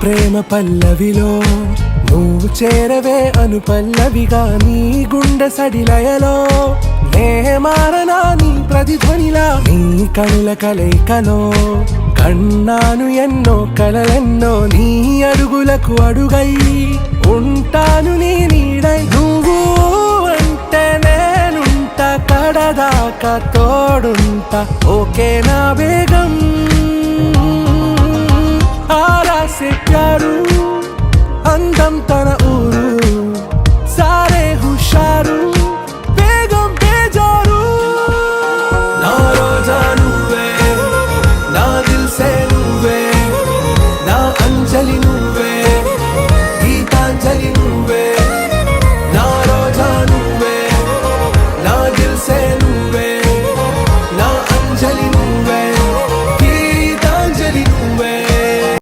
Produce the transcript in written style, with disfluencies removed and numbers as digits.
ప్రేమ పల్లవిలో నువ్వు చేరవే అను పల్లవిగా నీ గుండె సడిలయలో నే మారనా నీ ప్రతిధ్వనిలా నీ కనుల కలయికలో కన్నాను ఎన్నో కలలెన్నో నీ అడుగులకు అడుగై ఉంటాను నీ నీడై నువ్వు అంటే నేనుంట కడదాకా తోడుంటా ఓకే నా బేగం ఆరా से प्यारू అందం తన